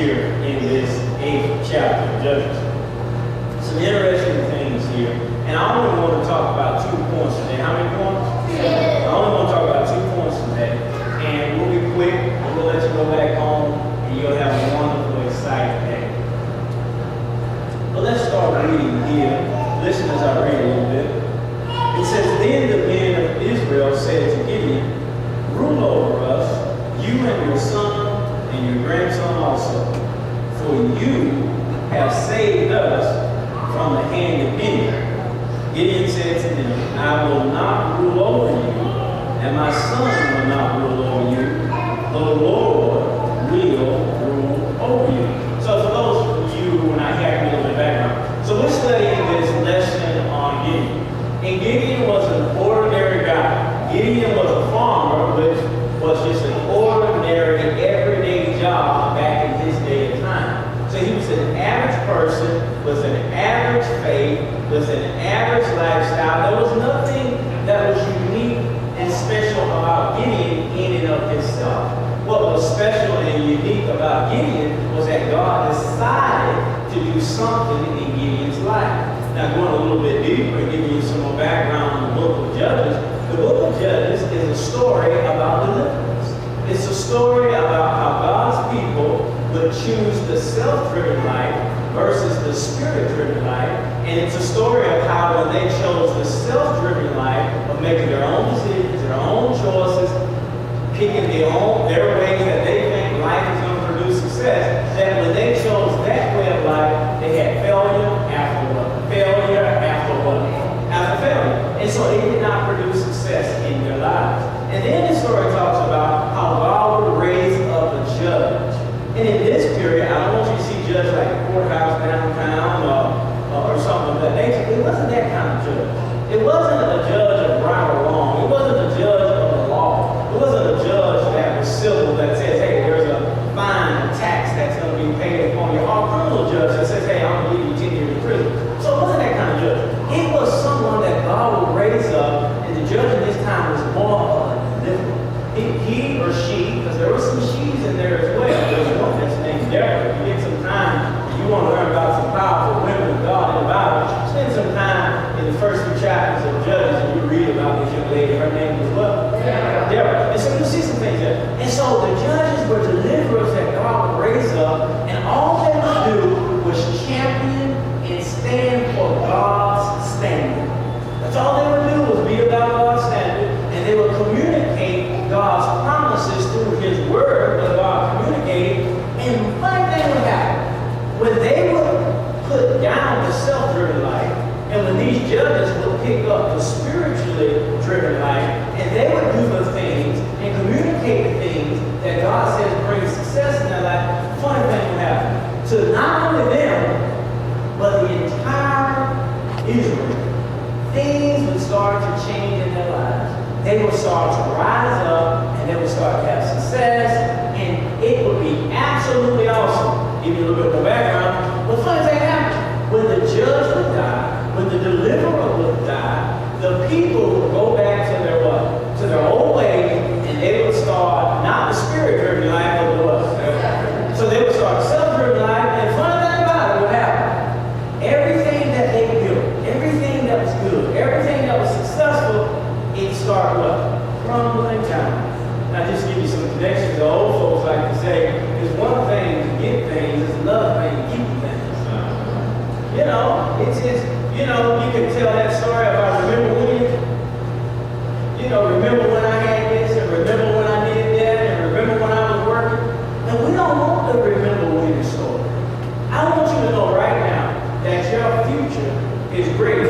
here in this 8th chapter of Judges. Some interesting things here. And I only want to talk about 2 points today. How many points? I only want to talk about 2 points today. And we'll be quick, and we'll let you go back home, and you'll have a wonderful, exciting day. But let's start reading here. Listen as I read a little bit. It says, Then the men of Israel said to Gideon, Rule over us, you and your son and your grandson also, for you have saved us from the hand of Gideon. Gideon said to them, I will not rule over you, and my son will not rule over you. The Lord will rule over you. So for those of you who are not here, a little bit of background. So we're studying this lesson on Gideon. And Gideon was an ordinary guy. Gideon was a farmer, which was just an ordinary, everyday job back in his day and time. So he was an average person, was an average faith, was an average lifestyle. There was nothing that was unique and special about Gideon in and of himself. What was special and unique about Gideon was that God decided to do something in Gideon's life. Now, going a little bit deeper and giving you some more background on the book of Judges, the book of Judges is a story about deliverance. It's a story about how God's people would choose the self-driven life versus the spirit-driven life. And it's a story of how when they chose the self-driven life of making their own decisions, their own choices, picking their ways that they think life is going to produce success, that when they chose that way of life, they had failure after what? Failure after what? After failure. And so they did not produce success in their lives. And then the story talks about how God would raise up a judge. And in this period, I don't want you to see judge like a courthouse downtown or something of that nature. It wasn't that kind of judge. It wasn't a judge of right or wrong. It wasn't a judge of the law. It wasn't a judge that was civil that says, hey, there's a fine, a tax that's going to be paid upon you. Or a criminal judge that says, hey, I'm going to leave you 10 years in prison. So it wasn't that kind of judge. It was someone that God would raise up, and the judge in this time was more of a deliverer. He or she, because there were some she's in there as well. There's one that's named Deborah. If you get some time, if you want to learn about some powerful women of God in the Bible, spend some time in the first 2 chapters of Judges and you read about this young lady. Her name was what? Deborah. And so you'll see some things there. And so the judges were deliverers that God would raise up, and all they would do was champion and stand for God's standard. That's all they would do was be about God's standard, and they would communicate God's promises through His Word that God communicated. And one thing would happen. When they would put down the self-driven life, and when these judges would pick up the spiritually driven life, and they would do the things and communicate the things that God says bring success in their life, funny thing would happen. To not only them, but the entire Israel. Things would start to change in their lives. They would start to rise up, and they would start to have success, and it would be absolutely awesome. Give you a little bit more background. But funny thing happened. When the judge would die, when the deliverer would die, the people would go back to their what? To their old ways, and they would start not the spirit-driven life, but the what? So they would start self-driven life, and funny thing about it would happen. Everything that they built, everything that was good, everything that was successful, it started what? Crumbling down. Now, just give you some connections. The old folks like to say, it's one thing to get things, it's another thing to keep things. You know, it's you know, you can tell that story about remember when, you know, remember when I had this, and remember when I did that, and remember when I was working. And we don't want to remember when story. I want you to know right now that your future is great.